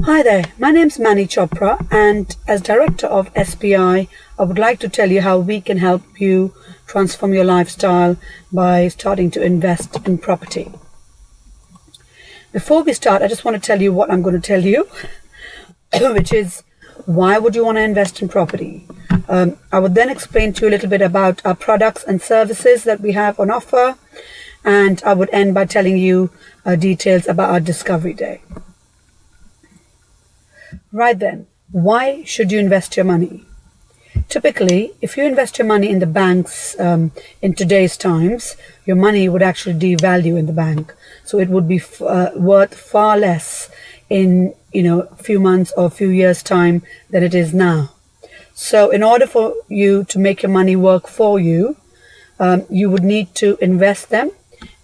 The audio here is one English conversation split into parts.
Hi there, my name's Mani Chopra, and as director of SBI, I would like to tell you how we can help you transform your lifestyle by starting to invest in property. Before we start, I just want to tell you what I'm going to tell you, which is why would you want to invest in property? I would then explain to you a little bit about our products and services that we have on offer, and I would end by telling you details about our Discovery Day. Right then, why should you invest your money? Typically, if you invest your money in the banks in today's times, your money would actually devalue in the bank. So it would be worth far less in a few months or a few years' time than it is now. So in order for you to make your money work for you, you would need to invest them.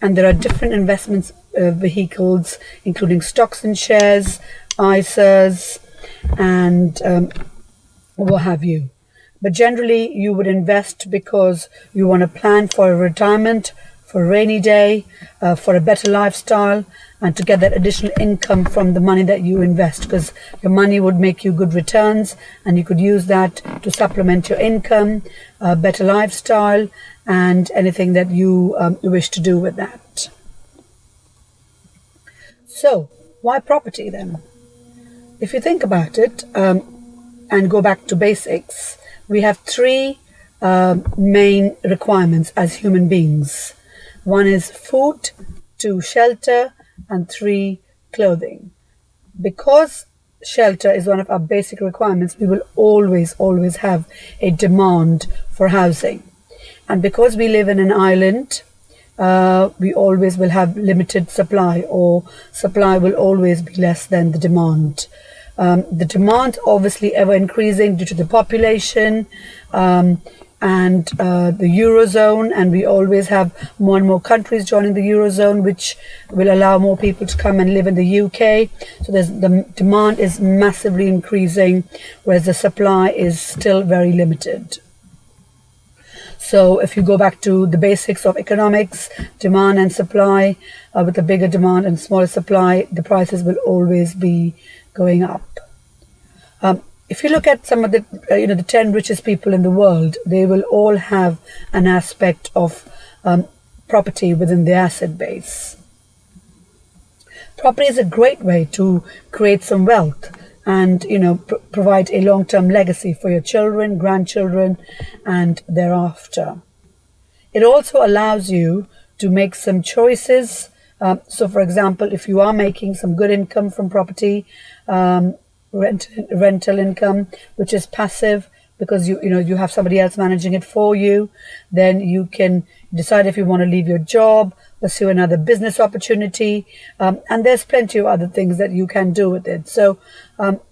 And there are different investments vehicles, including stocks and shares, ISAs, and what have you. But generally, you would invest because you want to plan for a retirement, for a rainy day, for a better lifestyle, and to get that additional income from the money that you invest, because your money would make you good returns, and you could use that to supplement your income, a better lifestyle, and anything that you wish to do with that. So, why property then? If you think about it and go back to basics, we have three main requirements as human beings. One is food, two, shelter, and three, clothing. Because shelter is one of our basic requirements, we will always have a demand for housing. And because we live in an island, we always will have limited supply, or supply will always be less than the demand. The demand obviously ever increasing due to the population and the Eurozone, and we always have more and more countries joining the Eurozone, which will allow more people to come and live in the UK. So the demand is massively increasing, whereas the supply is still very limited. So if you go back to the basics of economics, demand and supply, with a bigger demand and smaller supply, the prices will always be going up. If you look at some of the 10 richest people in the world, they will all have an aspect of property within their asset base. Property is a great way to create some wealth and provide a long-term legacy for your children, grandchildren, and thereafter. It also allows you to make some choices. So, for example, if you are making some good income from property, rental income, which is passive because you have somebody else managing it for you, then you can decide if you want to leave your job, pursue another business opportunity, and there's plenty of other things that you can do with it. So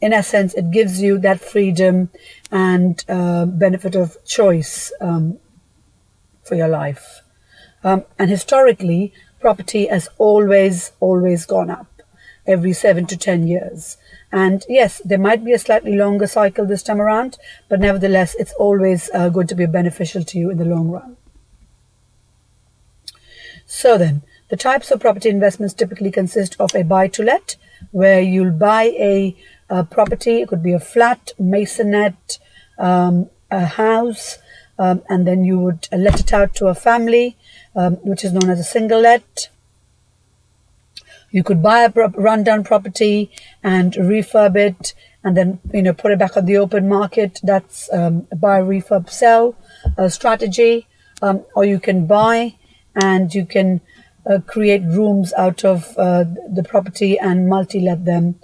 in essence, it gives you that freedom and benefit of choice for your life. And historically, property has always gone up every 7 to 10 years. And yes, there might be a slightly longer cycle this time around, but nevertheless, it's always going to be beneficial to you in the long run. So then, the types of property investments typically consist of a buy-to-let, where you'll buy a property. It could be a flat, masonette, a house, and then you would let it out to a family, which is known as a single let. You could buy a rundown property and refurb it, and then put it back on the open market. That's a buy, refurb, sell strategy. Or you can buy and you can create rooms out of the property and multi-let them.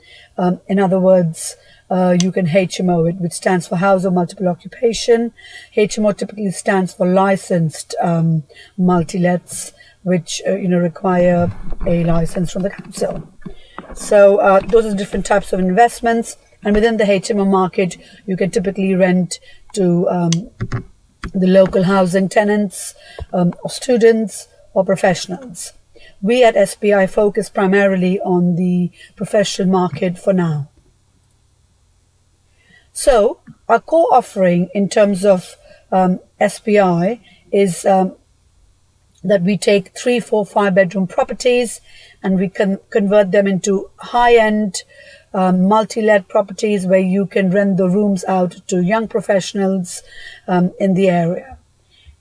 In other words, you can HMO it, which stands for house or multiple occupation. HMO typically stands for licensed multi-lets, which require a license from the council. So those are different types of investments, and within the HMO market, you can typically rent to the local housing tenants, or students, or professionals. We at SBI focus primarily on the professional market for now. So our core offering in terms of SBI is that we take 3, 4, 5 bedroom properties and we can convert them into high-end multi-let properties where you can rent the rooms out to young professionals in the area.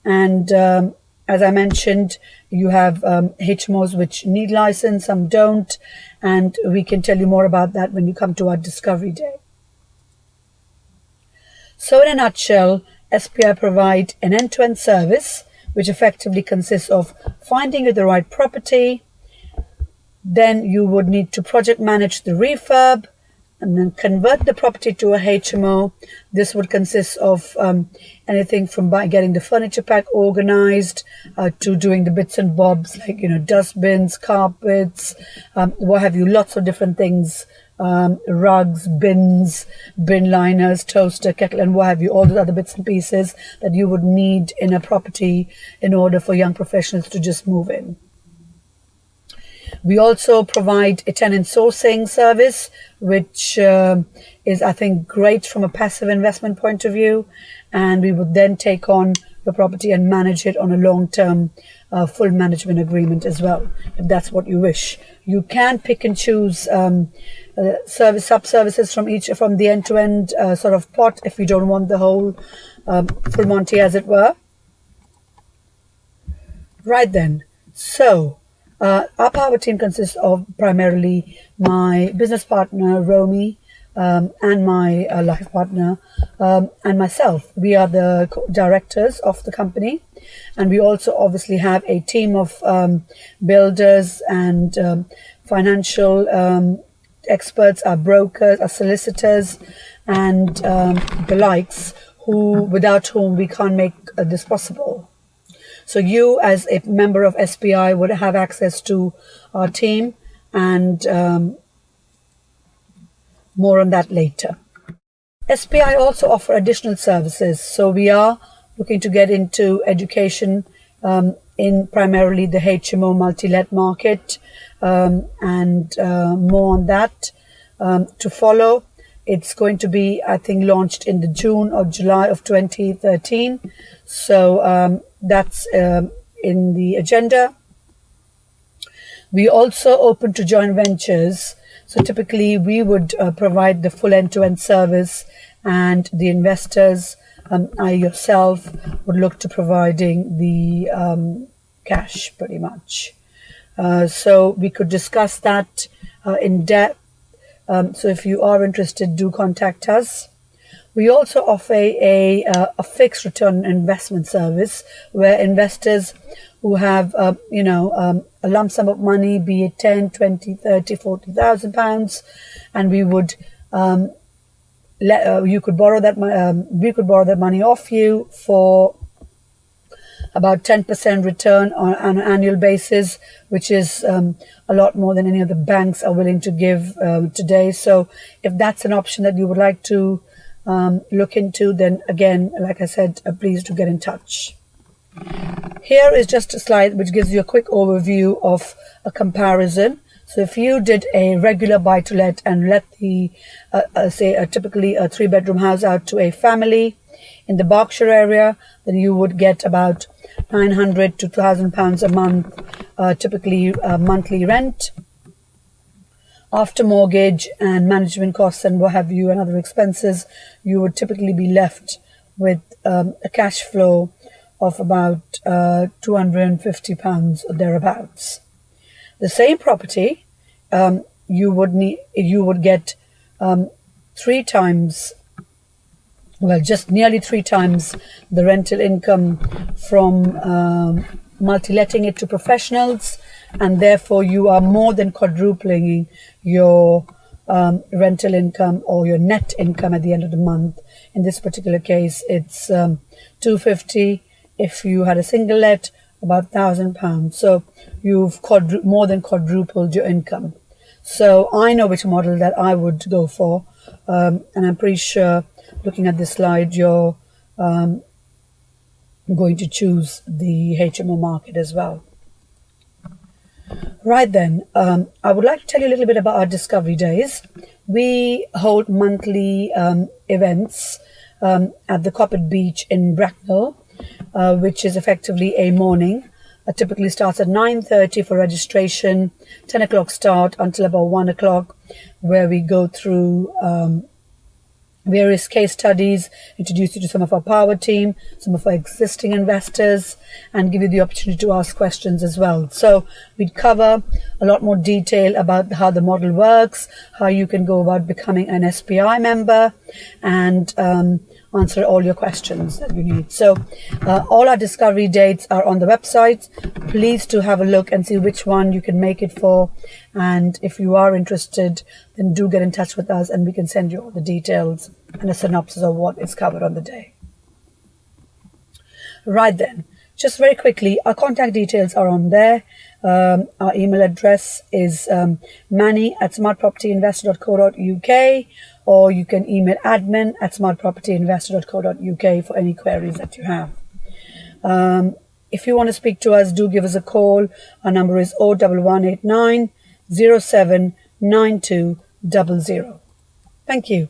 And as I mentioned, you have HMOs which need license, some don't, and we can tell you more about that when you come to our Discovery Day. So in a nutshell, SPI provide an end-to-end service which effectively consists of finding you the right property. Then you would need to project manage the refurb and then convert the property to a HMO. This would consist of anything from getting the furniture pack organized to doing the bits and bobs like, dustbins, carpets, what have you, lots of different things, rugs, bins, bin liners, toaster, kettle, and what have you, all the other bits and pieces that you would need in a property in order for young professionals to just move in. We also provide a tenant sourcing service, which is, I think, great from a passive investment point of view. And we would then take on the property and manage it on a long-term full management agreement as well, if that's what you wish. You can pick and choose sub-services from the end-to-end sort of pot if you don't want the whole full Monty, as it were. Right then. So, our power team consists of primarily my business partner, Romy, and my life partner, and myself. We are the directors of the company. And we also obviously have a team of builders and financial experts, our brokers, our solicitors, and the likes, without whom we can't make this possible. So you, as a member of SPI, would have access to our team, and more on that later. SPI also offer additional services. So we are looking to get into education in primarily the HMO multi-let market, and more on that to follow. It's going to be, I think, launched in the June or July of 2013. So that's in the agenda. We also open to joint ventures. So typically we would provide the full end-to-end service, and the investors, I yourself, would look to providing the cash pretty much. So we could discuss that in depth. So if you are interested, do contact us. We also offer a fixed return investment service where investors who have, a lump sum of money, be it 10, 20, 30, 40,000 pounds, and we would, you could borrow that, we could borrow that money off you for about 10% return on an annual basis, which is a lot more than any of the banks are willing to give today. So if that's an option that you would like to look into, then again, like I said, please do get in touch. Here is just a slide which gives you a quick overview of a comparison. So if you did a regular buy-to-let and let the, typically a 3-bedroom house out to a family in the Berkshire area, then you would get about £900 to £1,000 a month, typically monthly rent. After mortgage and management costs and what have you and other expenses, you would typically be left with a cash flow of about £250 or thereabouts. The same property, you would get 3 times, well, just nearly 3 times the rental income from multi-letting it to professionals, and therefore you are more than quadrupling your rental income or your net income at the end of the month. In this particular case, it's £250. If you had a single let, about £1,000. So you've more than quadrupled your income. So I know which model that I would go for, and I'm pretty sure, looking at this slide, you're going to choose the HMO market as well. Right then, I would like to tell you a little bit about our Discovery Days. We hold monthly events at the Coppet Beach in Bracknell, which is effectively a morning typically starts at 9:30 for registration, 10 o'clock start until about 1 o'clock, where we go through various case studies, introduce you to some of our power team, some of our existing investors, and give you the opportunity to ask questions as well. So we'd cover a lot more detail about how the model works, how you can go about becoming an SPI member, and answer all your questions that you need. So all our discovery dates are on the website. Please do have a look and see which one you can make it for. And if you are interested, then do get in touch with us and we can send you all the details and a synopsis of what is covered on the day. Right then, just very quickly, our contact details are on there. Our email address is manny@smartpropertyinvestor.co.uk, or you can email admin@smartpropertyinvestor.co.uk for any queries that you have. If you want to speak to us, do give us a call. Our number is 01189 079200. Thank you.